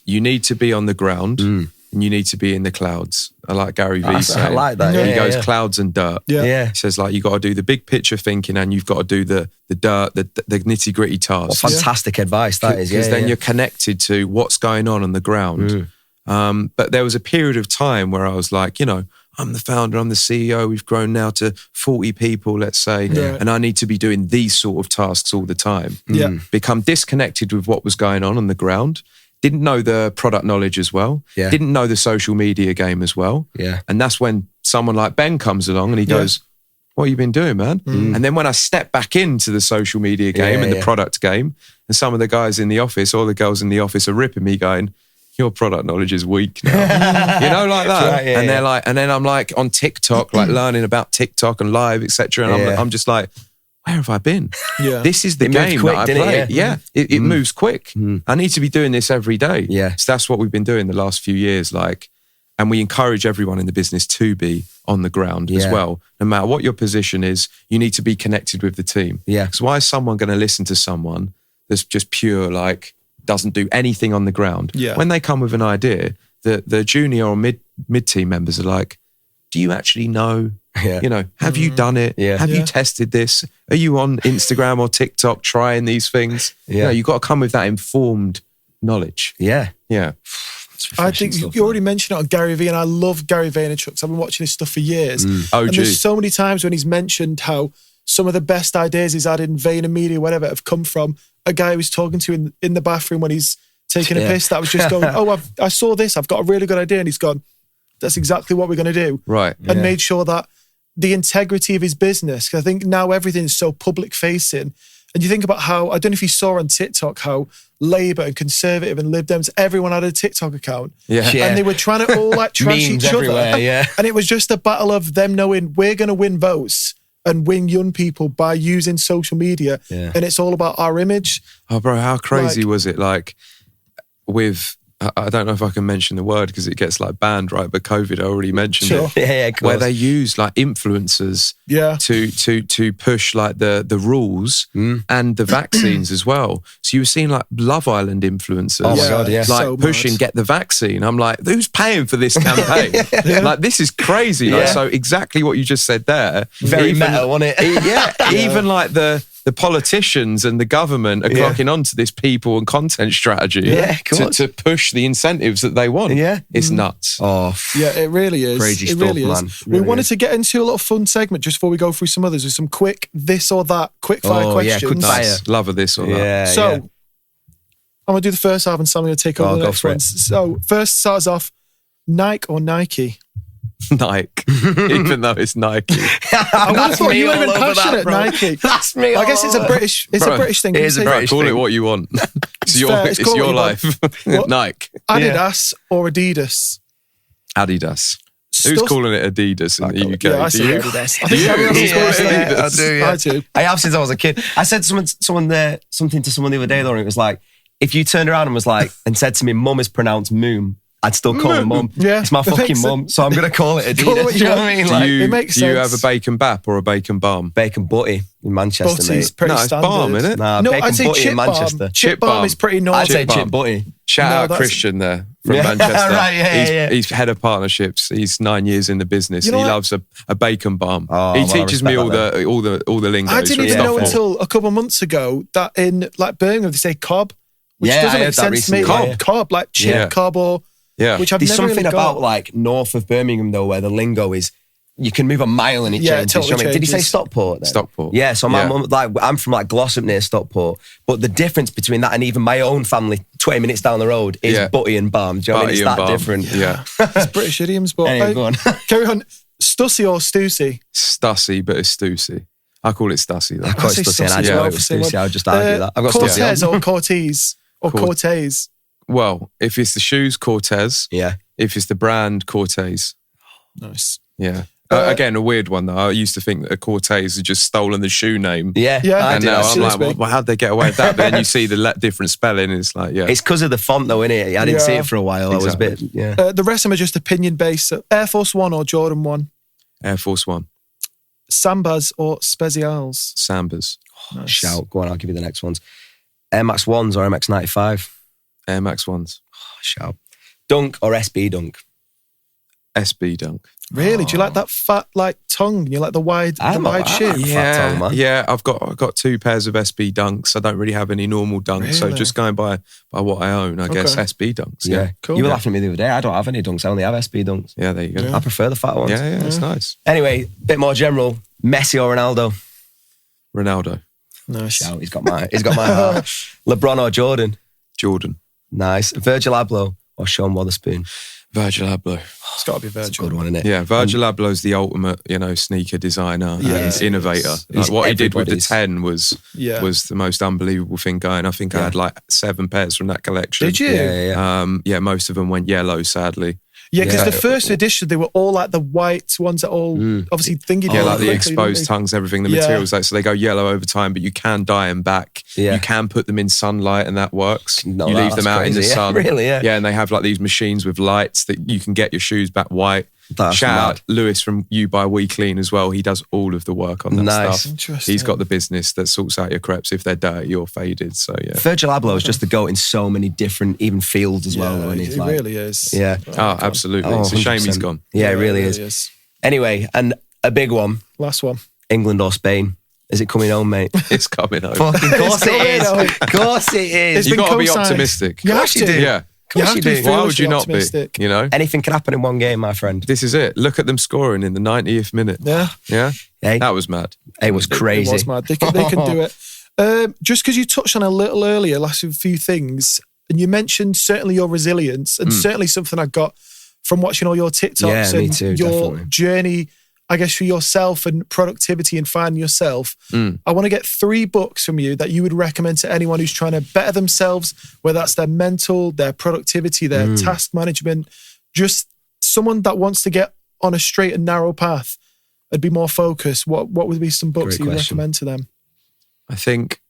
You need to be on the ground and you need to be in the clouds. I like Gary Vee saying. I like that. He goes clouds and dirt. Yeah. He says like you got to do the big picture thinking and you've got to do the dirt, the nitty gritty tasks. What fantastic advice that is. Because then you're connected to what's going on the ground. But there was a period of time where I was like, you know, I'm the founder, I'm the CEO. We've grown now to 40 people, let's say, and I need to be doing these sort of tasks all the time. Become disconnected with what was going on the ground. Didn't know the product knowledge as well. Didn't know the social media game as well. And that's when someone like Ben comes along and he goes, what have you been doing, man? And then when I step back into the social media game and the product game, and some of the guys in the office or the girls in the office are ripping me going, your product knowledge is weak now. You know, like that. Right, and they're like, and then I'm like on TikTok, like learning about TikTok and live, etc. And I'm just like, where have I been? This is the game quick, that I play. It moves quick. I need to be doing this every day. So that's what we've been doing the last few years. Like, and we encourage everyone in the business to be on the ground as well. No matter what your position is, you need to be connected with the team. Because why is someone going to listen to someone that's just pure, like, doesn't do anything on the ground? When they come with an idea, the junior or mid team members are like, do you actually know? You know, have you done it? Have you tested this? Are you on Instagram or TikTok trying these things? You know, you've got to come with that informed knowledge. Yeah. I think you already mentioned it on Gary Vee, and I love Gary Vaynerchuk. I've been watching his stuff for years. And there's so many times when he's mentioned how some of the best ideas he's had in VaynerMedia, whatever, have come from a guy he was talking to in the bathroom when he's taking a piss that was just going, I saw this, I've got a really good idea. And he's gone, that's exactly what we're going to do. Right. And made sure that the integrity of his business, because I think now everything is so public facing. And you think about how, I don't know if you saw on TikTok how Labour and Conservative and Lib Dems, everyone had a TikTok account. And they were trying to all like trash each other. And it was just a battle of them knowing we're going to win votes and win young people by using social media. And it's all about our image. Oh, bro, how crazy was it? Like with, I don't know if I can mention the word because it gets like banned, right? But COVID, I already mentioned it. Where they use like influencers to push like the rules and the vaccines as well. So you were seeing like Love Island influencers. Oh my God, like so pushing, get the vaccine. I'm like, who's paying for this campaign? Like this is crazy. Like, so exactly what you just said there. Very meta, wasn't it? Even like the politicians and the government are clocking onto this people and content strategy to push the incentives that they want. It's nuts. Yeah, it really is. Crazy it stuff, really is. man. We wanted to get into a little fun segment just before we go through some others with some quick this or that, quick fire questions. quick fire. Nice. Love of this or that. So I'm going to do the first half and Sam's going to take over the next one. So first starts off, Nike or Nike? Nike, even though it's Nike. I would have thought you were even passionate, Nike. That's me. I guess it's a British thing. It is a British Call thing. it what you want. It's It's your life. Nike. Adidas or Adidas? Adidas. Who's calling it Adidas in the UK? Yeah, I say Adidas. I think everyone else calls it Adidas. I do. I have since I was a kid. I said something to someone the other day, though, and it was like, if you turned around and was like, and said to me, mum is pronounced moom, I'd still call her mum. Yeah, it's my fucking mum, so I'm going to call it Adidas. Call it what Do you know what I mean? Do Like, you, it makes do you sense. have a bacon bap or a bacon balm? bacon butty in Manchester, Butty's mate. pretty No, it's standard. balm, isn't it? Nah, No, bacon I'd say butty chip in balm. Manchester. Chip balm is pretty normal. I'd say Chip chip balm. butty. Shout No, out that's- Christian there from Yeah, Manchester. right, yeah. He's head of partnerships. He's 9 years in the business. You know He what? loves a bacon balm. Oh, he well, I teaches me all respect the lingo. I didn't from even know Stockport. until a couple of months ago that in like Birmingham they say cob, which Yeah, I doesn't heard make that sense to me. recently, Like yeah. cob, like chip, Yeah. cob, or Yeah. which I've There's never something really about got. like north of Birmingham though, where the lingo is, you can move a mile and it Yeah, it changes. totally You know what I mean? Did he say changes. Stockport then? Stockport. Yeah, so my Yeah. mum, like, I'm from like Glossop near Stockport, but the difference between that and even my own family, 20 minutes down the road, is Yeah. butty and balm. Do you know what I mean? It's Butty and that balm. different. Yeah. It's British idioms, but Anyway, go on. carry on. Stussy or Stussy? Stussy, but it's Stussy. I call it Stussy though. I call it say Stussy and I Stussy just as know well it for was same Stussy. one. I would just argue that. I've got Stussy Cortez on. or Cortez or Cortez? Well, if it's the shoes, Cortez. Yeah. If it's the brand, Cortez. Nice. Yeah. Again, a weird one though. I used to think that a Cortez had just stolen the shoe name. Yeah. Yeah. I And do now actually. I'm like, well, how'd they get away with that? But then you see the different spelling, and it's like, yeah. It's because of the font though, innit? I didn't see it for a while. I was a bit, yeah. The rest of them are just opinion based. So Air Force One or Jordan 1? Air Force One, Sambas or Specials? Sambas, Nice. Shout. Go on, I'll give you the next ones. Air Max 1s or MX 95? Air Max 1s, Shout. Dunk or SB Dunk? SB Dunk. Really? Do you like that fat like tongue? You like the wide shoe? Fat tongue, man. Yeah. I've got 2 pairs of SB Dunks. I don't really have any normal Dunks, so Really? just going by what I own, I guess Okay. SB Dunks. Yeah. Yeah, Cool. You were Yeah. laughing at me the other day. I don't have any dunks. I only have SB dunks. yeah. There you go. I prefer the fat ones. Yeah, it's nice. Anyway, bit more general. Messi or Ronaldo? Ronaldo, Nice. Shout. He's got my heart. LeBron or Jordan? Jordan, Nice. Virgil Abloh or Sean Wotherspoon? Virgil Abloh. It's got to be That's a Virgil. good one, isn't it? Yeah, Virgil Abloh's the ultimate, sneaker designer and innovator. He's Like what he did with the everybody's. 10 was the most unbelievable thing going. I think I had like 7 pairs from that collection. Did you? Yeah. Most of them went yellow, sadly. Yeah, because Yeah. the first edition, they were all like the white ones that all obviously thingy. Yeah, like the quickly, exposed didn't tongues, everything, the Yeah. materials, so they go yellow over time, but you can dye them back. Yeah. You can put them in sunlight and that works. No, you leave that's them out in the crazy. Yeah, sun. really, yeah. Yeah, and they have like these machines with lights that you can get your shoes back white. That's Shout mad. out Lewis from You Buy We Clean as well. He does all of the work on that Nice. stuff. Interesting. He's got the business that sorts out your crepes if they're dirty or faded. So yeah. Virgil Abloh is just the GOAT in so many different, even fields as well. Though, and it he's like, really is. Yeah. Oh, absolutely. Oh, It's a shame he's 100%. gone. Yeah, it really is. Anyway, and a big one, Last one. England or Spain? Is it coming home, mate? It's coming over. Fucking course coming it is. home. Of course it is. It's You've been got to be co-signed. optimistic. You have course you to. do. Yeah. You have you to be do. Why would you not optimistic. be? You know? Anything can happen in one game, my friend. This is it. Look at them scoring in the 90th minute. Yeah. Yeah? Hey, That was mad. it was crazy. It was mad. They can do it. Just because you touched on a little earlier, last few things, and you mentioned certainly your resilience, and certainly something I got from watching all your TikToks Yeah, me and too, your definitely. journey, I guess, for yourself and productivity and finding yourself. I want to get 3 books from you that you would recommend to anyone who's trying to better themselves, whether that's their mental, their productivity, their task management, just someone that wants to get on a straight and narrow path and be more focused. What would be some books Great that you question. recommend to them? I think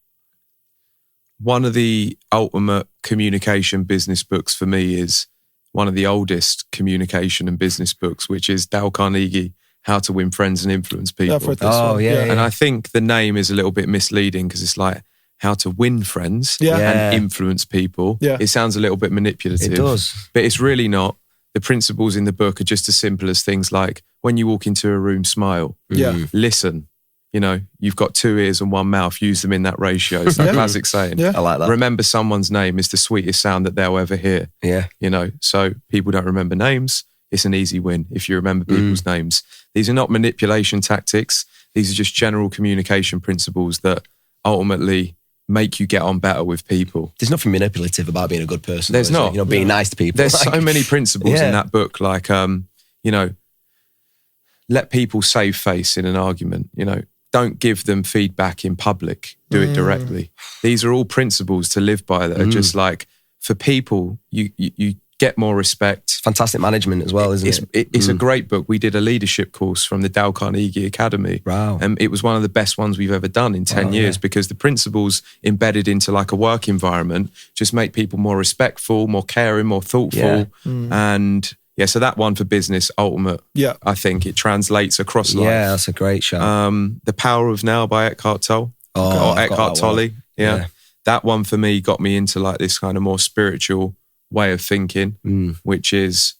one of the ultimate communication business books for me is one of the oldest communication and business books, which is Dale Carnegie, How to Win Friends and Influence People. I've read this Oh, one. yeah. And I think the name is a little bit misleading because it's like how to win friends Yeah. and Yeah. influence people. Yeah. It sounds a little bit manipulative. It does. But it's really not. The principles in the book are just as simple as things like when you walk into a room, smile, Yeah. listen. You've got 2 ears and 1 mouth, use them in that ratio. It's that Yeah. classic saying. Yeah. I like that. Remember someone's name is the sweetest sound that they'll ever hear. Yeah. So people don't remember names. It's an easy win if you remember people's names. These are not manipulation tactics. These are just general communication principles that ultimately make you get on better with people. There's nothing manipulative about being a good person. There's though, is not. there? Being nice to people. There's Like, so many principles Yeah. in that book, like, let people save face in an argument. Don't give them feedback in public. Do it directly. These are all principles to live by that are just like, for people, you get more respect. Fantastic management as well, isn't it? It's a great book. We did a leadership course from the Dale Carnegie Academy. Wow. And it was one of the best ones we've ever done in 10 years because the principles embedded into like a work environment just make people more respectful, more caring, more thoughtful. And so that one for business, ultimate. Yeah. I think it translates across life. Yeah, that's a great show. The Power of Now by Eckhart Tolle. Oh, Or Eckhart Tolle. Yeah. That one for me got me into like this kind of more spiritual way of thinking, which is,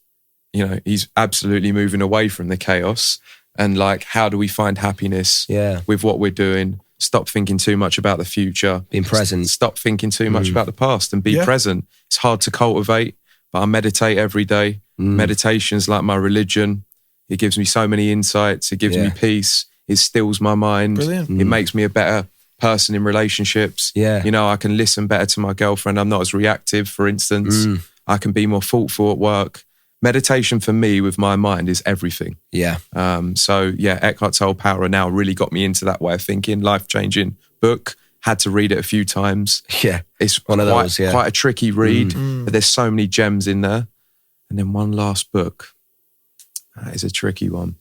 he's absolutely moving away from the chaos and like, how do we find happiness with what we're doing? Stop thinking too much about the future. Being present. Stop thinking too much about the past and be present. It's hard to cultivate, but I meditate every day. Meditation's like my religion. It gives me so many insights. It gives me peace. It stills my mind. Brilliant. It makes me a better person in relationships. Yeah. I can listen better to my girlfriend. I'm not as reactive, for instance. I can be more thoughtful at work. Meditation for me with my mind is everything. Yeah. Eckhart Tolle Power of Now really got me into that way of thinking. Life-changing book. Had to read it a few times. Yeah. It's one of those, quite a tricky read, but there's so many gems in there. And then one last book. That is a tricky one.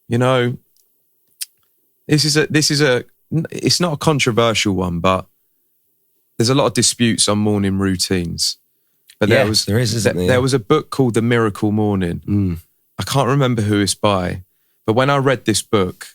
It's not a controversial one, but there's a lot of disputes on morning routines. But there was a book called The Miracle Morning. I can't remember who it's by, but when I read this book,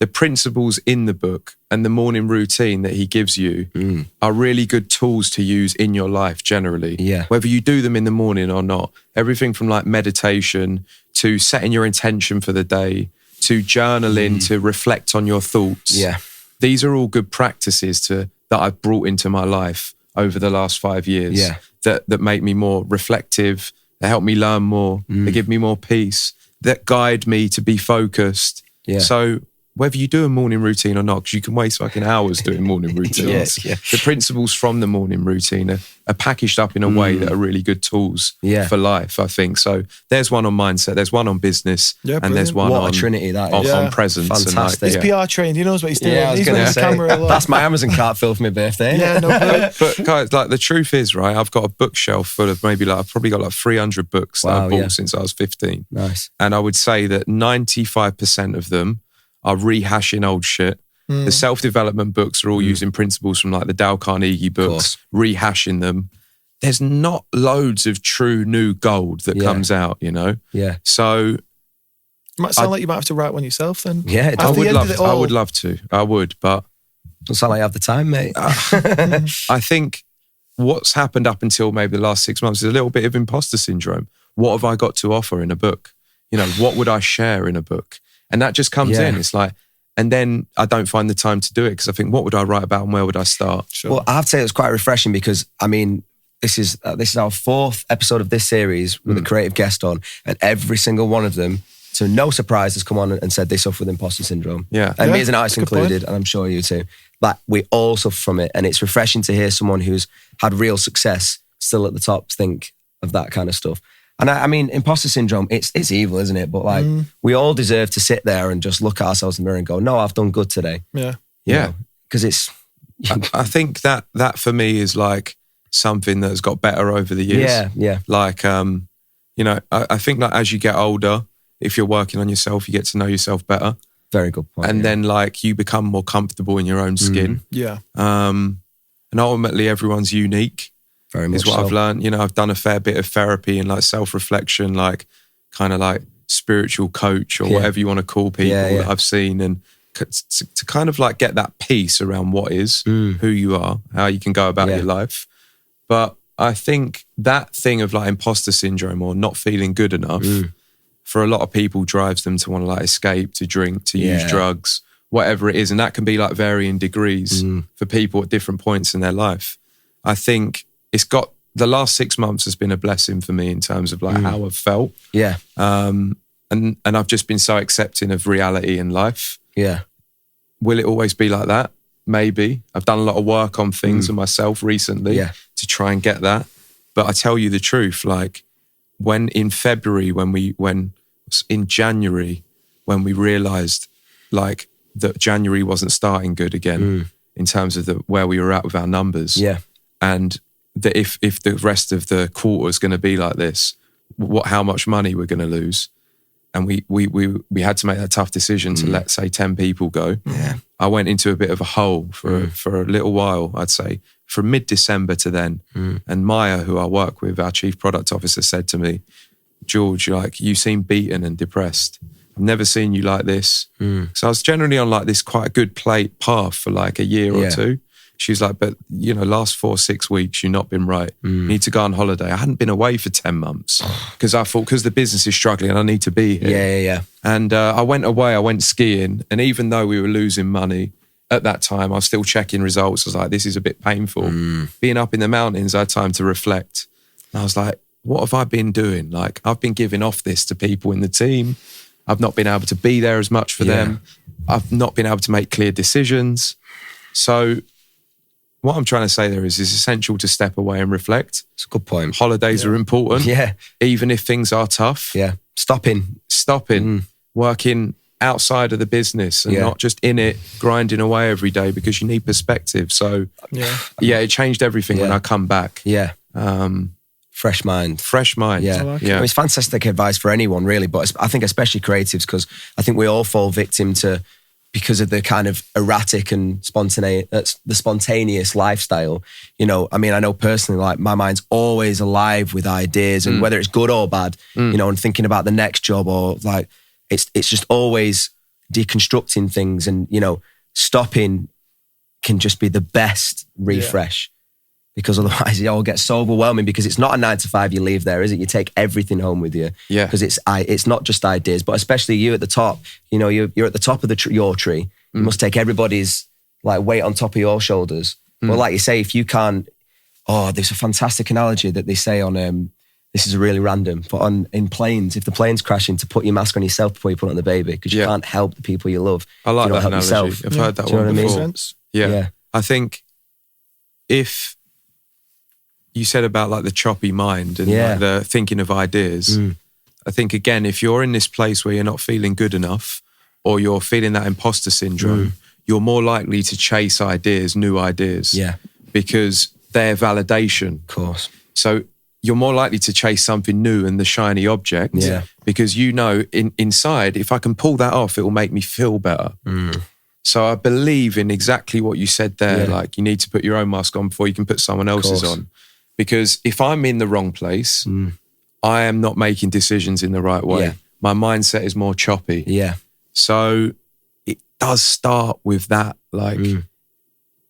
the principles in the book and the morning routine that he gives you are really good tools to use in your life generally. Yeah. Whether you do them in the morning or not. Everything from like meditation to setting your intention for the day to journaling to reflect on your thoughts. Yeah. These are all good practices that I've brought into my life over the last 5 years that make me more reflective, that help me learn more, that give me more peace, that guide me to be focused. Yeah. So whether you do a morning routine or not, because you can waste fucking hours doing morning routines. The principles from the morning routine are packaged up in a way that are really good tools for life, I think. So there's one on mindset, there's one on business, and there's one what on a trinity that is. on presence. Fantastic. He's PR trained. He knows what he's doing. Yeah, I was he's going with to his say, camera a lot. that's my Amazon cart filled for my birthday. Yeah, no, but guys, like the truth is, right, I've got a bookshelf full of I've probably got like 300 books that I've bought since I was 15. Nice. And I would say that 95% of them are rehashing old shit. The self-development books are all using principles from like the Dale Carnegie books, rehashing them. There's not loads of true new gold that comes out, Yeah. So It might sound like you might have to write one yourself then. Yeah, I would love to. I would, but doesn't sound like you have the time, mate. I think what's happened up until maybe the last 6 months is a little bit of imposter syndrome. What have I got to offer in a book? What would I share in a book? And that just comes in. It's like, and then I don't find the time to do it because I think, what would I write about and where would I start? Sure. Well, I have to say it was quite refreshing because, this is our 4th episode of this series with a creative guest on, and every single one of them, to no surprise, has come on and said they suffer with imposter syndrome. Yeah. And me as an artist good included, point. and I'm sure you too. But we all suffer from it, and it's refreshing to hear someone who's had real success still at the top think of that kind of stuff. And I mean, imposter syndrome, it's evil, isn't it? But like, we all deserve to sit there and just look at ourselves in the mirror and go, no, I've done good today. Yeah. Because it's... I think that for me is like something that's got better over the years. Yeah. Like, I think like as you get older, if you're working on yourself, you get to know yourself better. Very good point. And then like you become more comfortable in your own skin. Yeah. And ultimately everyone's unique. Very much is what so. I've learned. I've done a fair bit of therapy and like self-reflection, like kind of like spiritual coach or whatever you want to call people that I've seen, and to kind of like get that peace around what is, who you are, how you can go about your life. But I think that thing of like imposter syndrome or not feeling good enough for a lot of people drives them to want to like escape, to drink, to use drugs, whatever it is. And that can be like varying degrees for people at different points in their life. I think it's got, the last 6 months has been a blessing for me in terms of like how I've felt. Yeah. And I've just been so accepting of reality in life. Yeah. Will it always be like that? Maybe. I've done a lot of work on things with myself recently to try and get that. But I tell you the truth, like when in January, when we realized like that January wasn't starting good again in terms of where we were at with our numbers. Yeah. And that if the rest of the quarter is going to be like this, how much money we're going to lose. And we had to make that tough decision to let, say, 10 people go. Yeah. I went into a bit of a hole for a little while, I'd say, from mid-December to then. And Maya, who I work with, our chief product officer, said to me, George, you seem beaten and depressed. I've never seen you like this. So I was generally on like this quite a good path for like a year or two. She's like, but last 4-6 weeks, you've not been right. You need to go on holiday. I hadn't been away for 10 months because I thought, because the business is struggling, I need to be here. Yeah. And I went away, I went skiing. And even though we were losing money at that time, I was still checking results. I was like, this is a bit painful. Being up in the mountains, I had time to reflect. And I was like, what have I been doing? Like, I've been giving off this to people in the team. I've not been able to be there as much for them. I've not been able to make clear decisions. So what I'm trying to say there is it's essential to step away and reflect. It's a good point. Holidays are important. Yeah. Even if things are tough. Yeah. Stopping. Working outside of the business and not just in it, grinding away every day, because you need perspective. So it changed everything when I come back. Yeah. Fresh mind. Yeah. I mean, it's fantastic advice for anyone, really, but I think especially creatives, because I think we all fall victim to, because of the kind of erratic and spontaneous lifestyle. I mean, I know personally, like, my mind's always alive with ideas, and whether it's good or bad, and thinking about the next job, or like, it's just always deconstructing things, and, stopping can just be the best refresh. Because otherwise it all gets so overwhelming, because it's not a 9 to 5 you leave there, is it? You take everything home with you. Yeah. Because it's not just ideas, but especially you at the top. You're at the top of your tree. You must take everybody's like weight on top of your shoulders. Well, like you say, if you can't, there's a fantastic analogy that they say on, this is really random, but in planes, if the plane's crashing, to put your mask on yourself before you put it on the baby, because you can't help the people you love. I like that help analogy. Yourself. I've heard that Do you one know before. What I mean? Yeah. I think if you said about like the choppy mind and like the thinking of ideas, I think, again, if you're in this place where you're not feeling good enough, or you're feeling that imposter syndrome, you're more likely to chase ideas, new ideas. Yeah. Because they're validation. Of course. So you're more likely to chase something new and the shiny object. Yeah. Because inside, if I can pull that off, it will make me feel better. So I believe in exactly what you said there. Like, you need to put your own mask on before you can put someone else's on. Because if I'm in the wrong place, I am not making decisions in the right way. Yeah. My mindset is more choppy. Yeah. So it does start with that, like,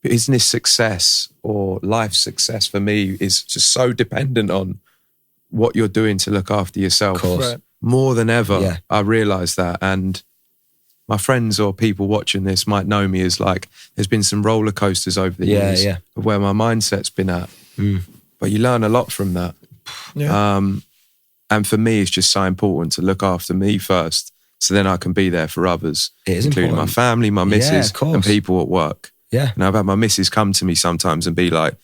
business success or life success for me is just so dependent on what you're doing to look after yourself. Of course. Right. More than ever, I realise that. And my friends or people watching this might know me as, like, there's been some roller coasters over the years of where my mindset's been at. But you learn a lot from that. Yeah. And for me, it's just so important to look after me first, so then I can be there for others, including my family, my missus, and people at work. Yeah. And I've had my missus come to me sometimes and be like,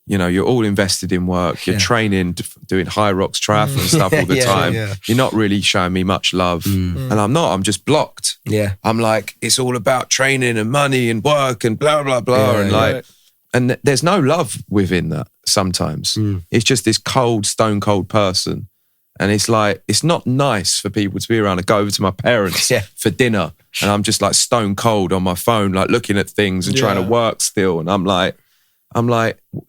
you're all invested in work, you're training, doing high rocks triathlon stuff all the time. Yeah. You're not really showing me much love. And I'm not, I'm just blocked. Yeah. I'm like, it's all about training and money and work and blah, blah, blah. And there's no love within that sometimes. It's just this cold, stone cold person. And it's like, it's not nice for people to be around. I go over to my parents for dinner and I'm just like stone cold on my phone, like looking at things and trying to work still. And I'm like,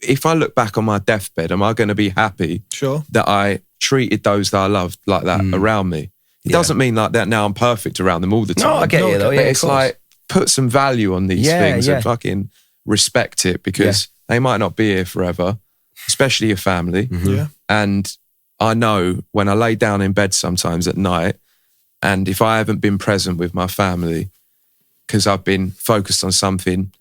if I look back on my deathbed, am I going to be happy that I treated those that I loved like that around me? It doesn't mean like that now I'm perfect around them all the time. No, I get you though. But it's like, put some value on these things and fucking respect it, because they might not be here forever, especially your family. And I know when I lay down in bed sometimes at night, and if I haven't been present with my family because I've been focused on something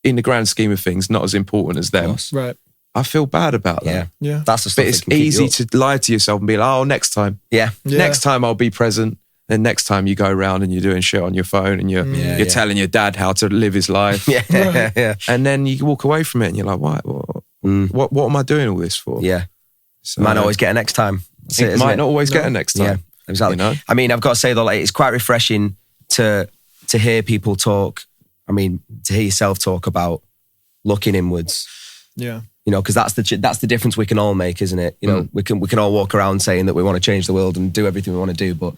in the grand scheme of things not as important as them, right, I feel bad about that. Yeah. That's the stuff. But it's easy to lie to yourself and be like, oh, next time. Next time I'll be present. Then next time you go around and you're doing shit on your phone and you're telling your dad how to live his life. And then you walk away from it and you're like, what am I doing all this for? Yeah. So, might not always get a next time. It might not always get a next time. Yeah, exactly. I mean, I've got to say though, like, it's quite refreshing to hear people talk. I mean, to hear yourself talk about looking inwards. Yeah. You know, because that's the difference we can all make, isn't it? You know, we can all walk around saying that we want to change the world and do everything we want to do, but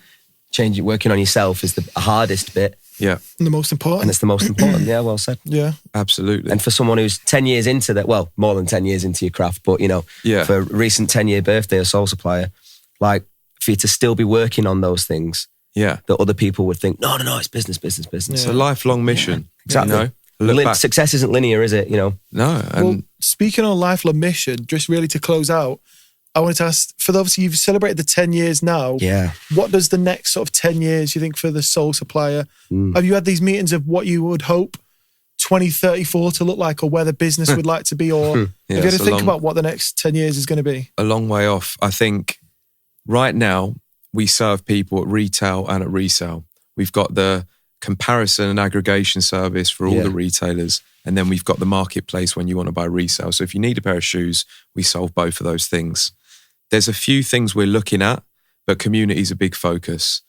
working on yourself is the hardest bit. Yeah. And the most important. And it's the most important. Yeah, well said. Yeah. Absolutely. And for someone who's 10 years into that, well, more than 10 years into your craft, but, you know, for a recent 10-year birthday of Soul Supplier, like, for you to still be working on those things that other people would think, no, it's business. Yeah. It's a lifelong mission. Yeah, exactly. You know? Success isn't linear, is it? You know? No. Well, speaking on lifelong mission, just really to close out, I wanted to ask, obviously you've celebrated the 10 years now. Yeah. What does the next sort of 10 years, you think, for the Soul Supplier? Have you had these meetings of what you would hope 2034 to look like, or where the business would like to be? Or have you had to think about what the next 10 years is going to be? A long way off. I think right now we serve people at retail and at resale. We've got the comparison and aggregation service for all the retailers. And then we've got the marketplace when you want to buy resale. So if you need a pair of shoes, we solve both of those things. There's a few things we're looking at, but community is a big focus.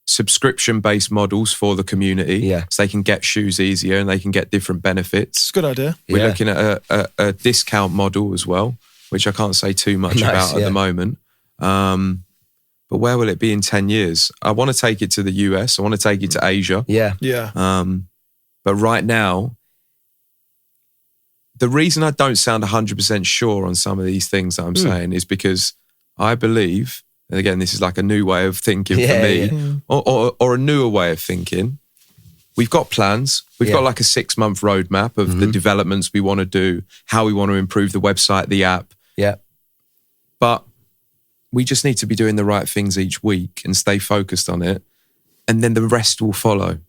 Subscription-based models for the community, so they can get shoes easier and they can get different benefits. It's a good idea. We're looking at a discount model as well, which I can't say too much about at the moment. But where will it be in 10 years? I want to take it to the US. I want to take it to Asia. But right now, the reason I don't sound 100% sure on some of these things that I'm saying is because I believe, and again, this is like a new way of thinking for me, or a newer way of thinking. We've got plans. We've got like a 6-month roadmap of the developments we want to do, how we want to improve the website, the app. Yeah. But we just need to be doing the right things each week and stay focused on it. And then the rest will follow.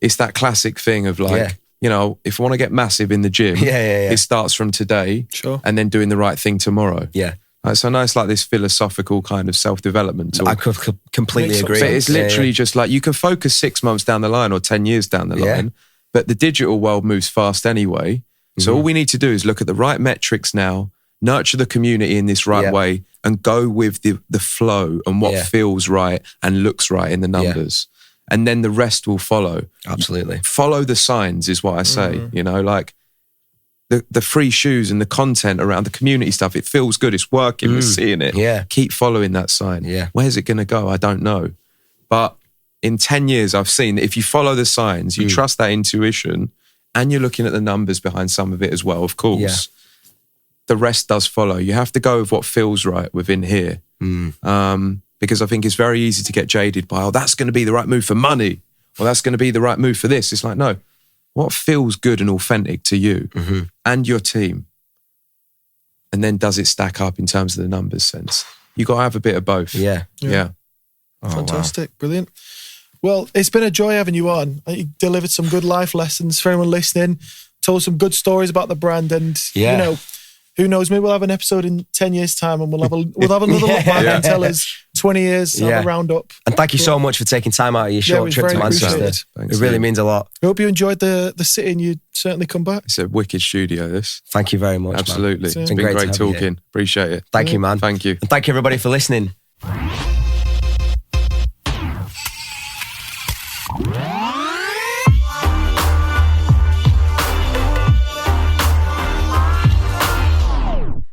It's that classic thing of like, you know, if I want to get massive in the gym, it starts from today and then doing the right thing tomorrow. Yeah. So I know it's like this philosophical kind of self-development talk. I could completely agree. But it's literally just like, you can focus 6 months down the line or 10 years down the line, but the digital world moves fast anyway. So all we need to do is look at the right metrics now, nurture the community in this right way, and go with the flow and what feels right and looks right in the numbers. And then the rest will follow. Absolutely. Follow the signs is what I say, you know, like the free shoes and the content around the community stuff. It feels good. It's working. We're seeing it. Yeah. Keep following that sign. Yeah. Where's it going to go? I don't know. But in 10 years, I've seen that if you follow the signs, you trust that intuition, and you're looking at the numbers behind some of it as well, of course, the rest does follow. You have to go with what feels right within here. Because I think it's very easy to get jaded by, that's going to be the right move for money, or that's going to be the right move for this. It's like, no, what feels good and authentic to you and your team? And then does it stack up in terms of the numbers sense? You got to have a bit of both. Yeah. Oh, fantastic. Wow. Brilliant. Well, it's been a joy having you on. You delivered some good life lessons for anyone listening, told some good stories about the brand, and you know, who knows, maybe we'll have an episode in 10 years' time and we'll have another look back and tell us 20 years, have a roundup. And thank you so much for taking time out of your short trip to Manchester. It really means a lot. I hope you enjoyed the city and you certainly come back. It's a wicked studio, this. Thank you very much. Absolutely. Man. It's been great talking. Appreciate it. Thank you, man. Thank you. And thank you, everybody, for listening.